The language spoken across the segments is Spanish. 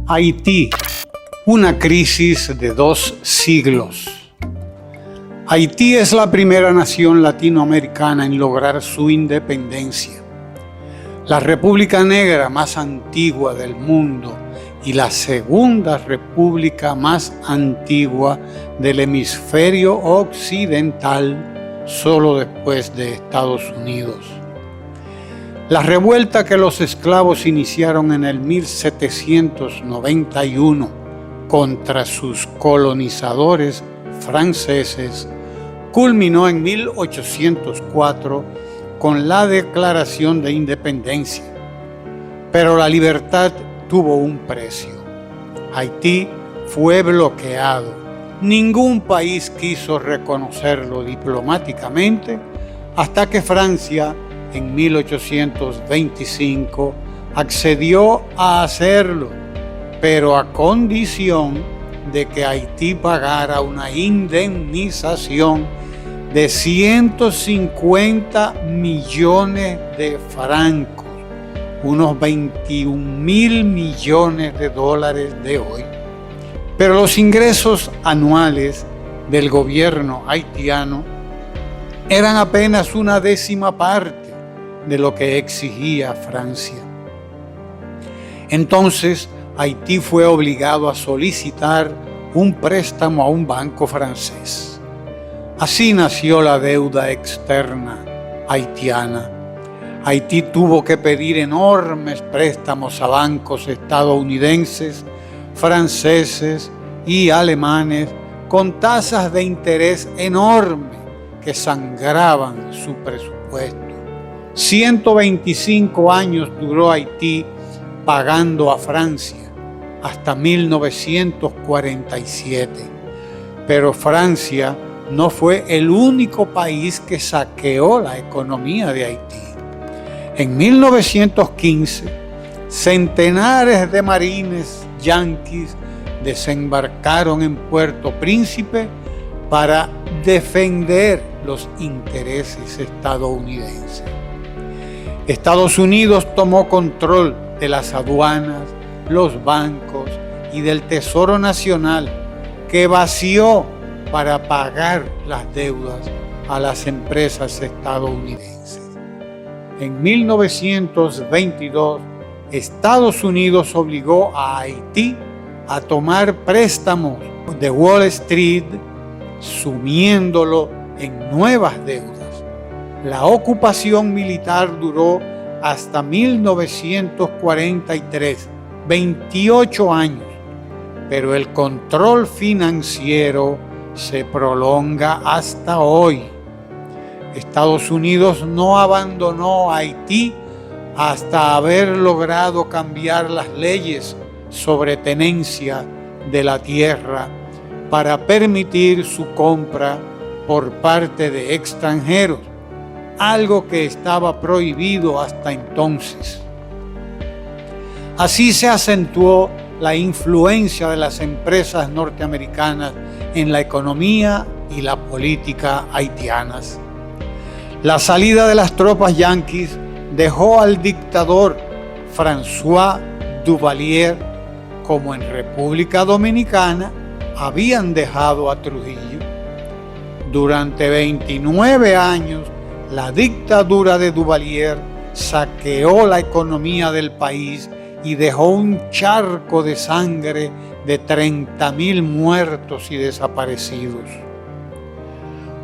Haití, una crisis de 2 siglos. Haití es la primera nación latinoamericana en lograr su independencia. La República Negra más antigua del mundo y la segunda república más antigua del hemisferio occidental, solo después de Estados Unidos. La revuelta que los esclavos iniciaron en el 1791 contra sus colonizadores franceses culminó en 1804 con la Declaración de Independencia. Pero la libertad tuvo un precio. Haití fue bloqueado. Ningún país quiso reconocerlo diplomáticamente hasta que Francia, en 1825, accedió a hacerlo, pero a condición de que Haití pagara una indemnización de 150 millones de francos, unos 21.000 millones de dólares de hoy. Pero los ingresos anuales del gobierno haitiano eran apenas una décima parte de lo que exigía Francia. Entonces, Haití fue obligado a solicitar un préstamo a un banco francés. Así nació la deuda externa haitiana. Haití tuvo que pedir enormes préstamos a bancos estadounidenses, franceses y alemanes con tasas de interés enormes que sangraban su presupuesto. 125 años duró Haití pagando a Francia, hasta 1947. Pero Francia no fue el único país que saqueó la economía de Haití. En 1915, centenares de marines yanquis desembarcaron en Puerto Príncipe para defender los intereses estadounidenses. Estados Unidos tomó control de las aduanas, los bancos y del Tesoro Nacional, que vació para pagar las deudas a las empresas estadounidenses. En 1922, Estados Unidos obligó a Haití a tomar préstamos de Wall Street, sumiéndolo en nuevas deudas. La ocupación militar duró hasta 1943, 28 años, pero el control financiero se prolonga hasta hoy. Estados Unidos no abandonó a Haití hasta haber logrado cambiar las leyes sobre tenencia de la tierra para permitir su compra por parte de extranjeros, algo que estaba prohibido hasta entonces. Así se acentuó la influencia de las empresas norteamericanas en la economía y la política haitianas. La salida de las tropas yanquis dejó al dictador François Duvalier, como en República Dominicana habían dejado a Trujillo. Durante 29 años, la dictadura de Duvalier saqueó la economía del país y dejó un charco de sangre de 30.000 muertos y desaparecidos.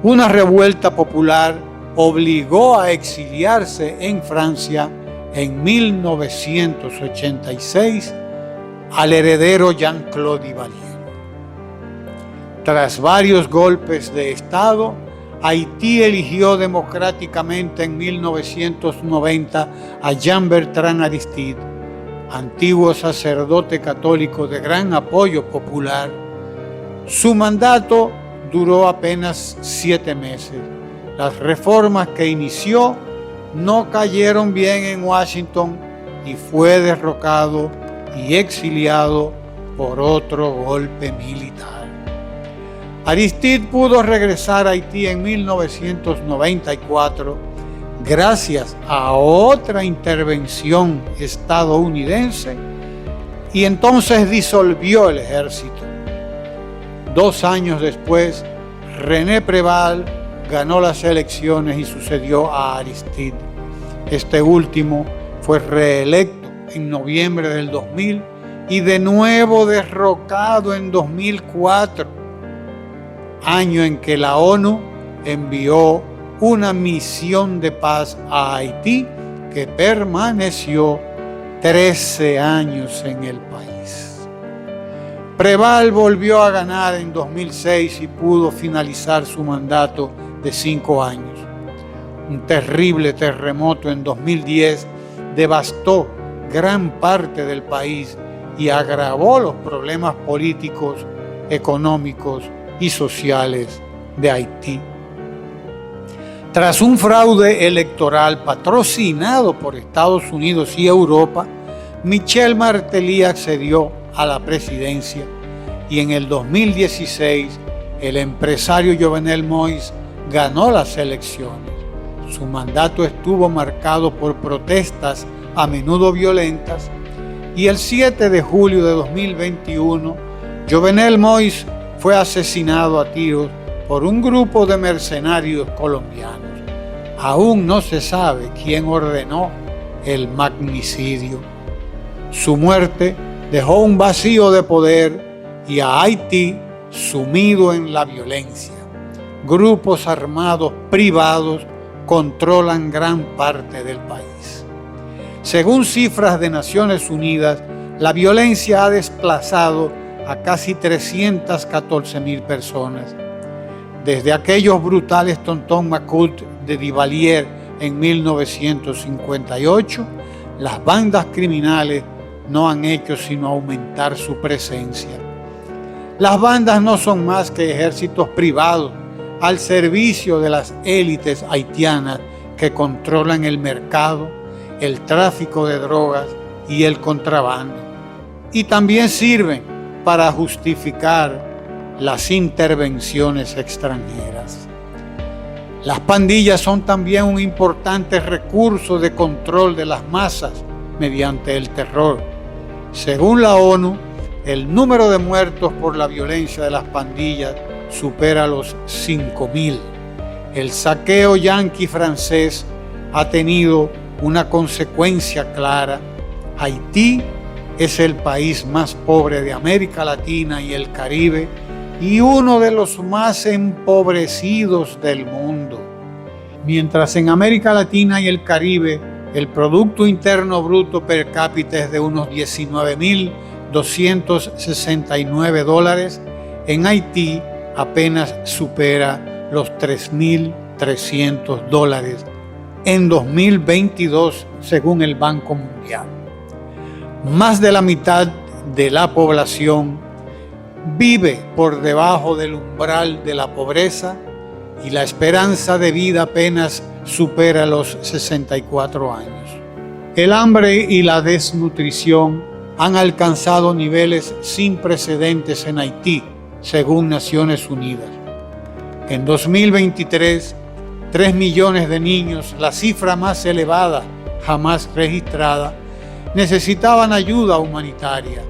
Una revuelta popular obligó a exiliarse en Francia en 1986 al heredero Jean-Claude Duvalier. Tras varios golpes de Estado, Haití eligió democráticamente en 1990 a Jean-Bertrand Aristide, antiguo sacerdote católico de gran apoyo popular. Su mandato duró apenas 7 meses. Las reformas que inició no cayeron bien en Washington y fue derrocado y exiliado por otro golpe militar. Aristide pudo regresar a Haití en 1994 gracias a otra intervención estadounidense y entonces disolvió el ejército. 2 años después, René Préval ganó las elecciones y sucedió a Aristide. Este último fue reelecto en noviembre del 2000 y de nuevo derrocado en 2004, año en que la ONU envió una misión de paz a Haití que permaneció 13 años en el país. Préval volvió a ganar en 2006 y pudo finalizar su mandato de 5 años. Un terrible terremoto en 2010 devastó gran parte del país y agravó los problemas políticos, económicos y sociales de Haití. Tras un fraude electoral patrocinado por Estados Unidos y Europa, Michel Martelly accedió a la presidencia y en el 2016 el empresario Jovenel Moïse ganó las elecciones. Su mandato estuvo marcado por protestas a menudo violentas y el 7 de julio de 2021 Jovenel Moïse fue asesinado a tiros por un grupo de mercenarios colombianos. Aún no se sabe quién ordenó el magnicidio. Su muerte dejó un vacío de poder y a Haití sumido en la violencia. Grupos armados privados controlan gran parte del país. Según cifras de Naciones Unidas, la violencia ha desplazado a casi 314,000 personas. Desde aquellos brutales Tonton Macoute de Duvalier en 1958, las bandas criminales no han hecho sino aumentar su presencia. Las bandas no son más que ejércitos privados al servicio de las élites haitianas que controlan el mercado, el tráfico de drogas y el contrabando. Y también sirven para justificar las intervenciones extranjeras. Las pandillas son también un importante recurso de control de las masas mediante el terror. Según la ONU, el número de muertos por la violencia de las pandillas supera los 5,000. El saqueo yanqui francés ha tenido una consecuencia clara. Haití es el país más pobre de América Latina y el Caribe y uno de los más empobrecidos del mundo. Mientras en América Latina y el Caribe el Producto Interno Bruto per cápita es de unos $19,269, en Haití apenas supera los $3,300 en 2022, según el Banco Mundial. Más de la mitad de la población vive por debajo del umbral de la pobreza y la esperanza de vida apenas supera los 64 años. El hambre y la desnutrición han alcanzado niveles sin precedentes en Haití, según Naciones Unidas. En 2023, 3 millones de niños, la cifra más elevada jamás registrada, necesitaban ayuda humanitaria.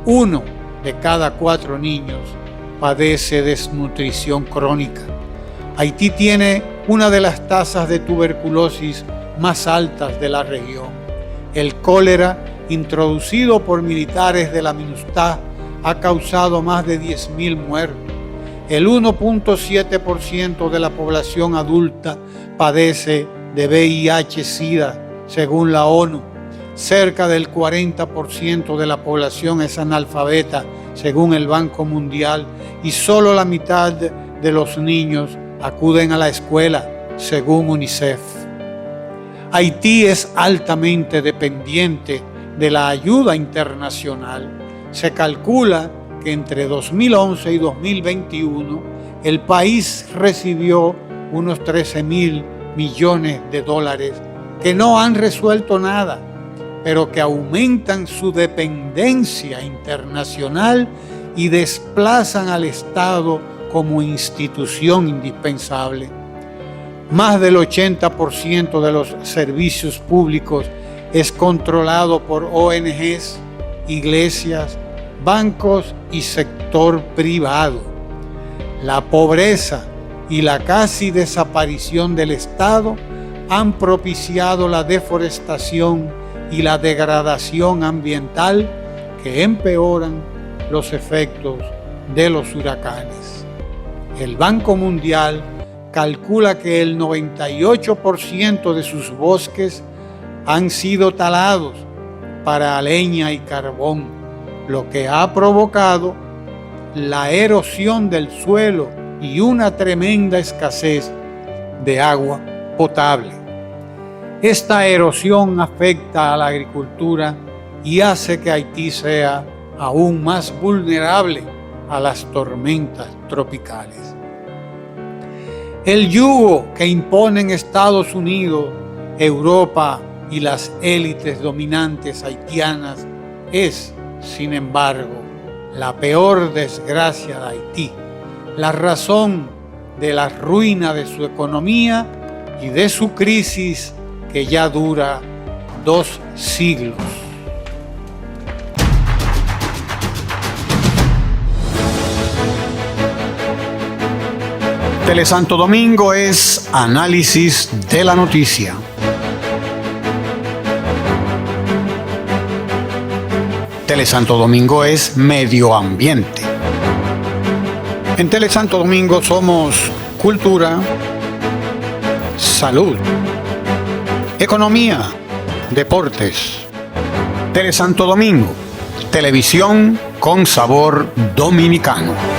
1 de cada 4 niños padece desnutrición crónica. Haití tiene una de las tasas de tuberculosis más altas de la región. El cólera, introducido por militares de la MINUSTAH, ha causado más de 10,000 muertos. El 1.7% de la población adulta padece de VIH-Sida, según la ONU. Cerca del 40% de la población es analfabeta, según el Banco Mundial, y solo la mitad de los niños acuden a la escuela, según UNICEF. Haití es altamente dependiente de la ayuda internacional. Se calcula que entre 2011 y 2021 el país recibió unos 13,000 millones de dólares que no han resuelto nada, pero que aumentan su dependencia internacional y desplazan al Estado como institución indispensable. Más del 80% de los servicios públicos es controlado por ONGs iglesias, bancos y sector privado. La pobreza y la casi desaparición del Estado han propiciado la deforestación y la degradación ambiental que empeoran los efectos de los huracanes. El Banco Mundial calcula que el 98% de sus bosques han sido talados para leña y carbón, lo que ha provocado la erosión del suelo y una tremenda escasez de agua potable. Esta erosión afecta a la agricultura y hace que Haití sea aún más vulnerable a las tormentas tropicales. El yugo que imponen Estados Unidos, Europa y las élites dominantes haitianas es, sin embargo, la peor desgracia de Haití, la razón de la ruina de su economía y de su crisis que ya dura 2 siglos. Telesanto Domingo es análisis de la noticia. Telesanto Domingo es medio ambiente. En Telesanto Domingo somos cultura, salud, economía, deportes. Telesanto Domingo, televisión con sabor dominicano.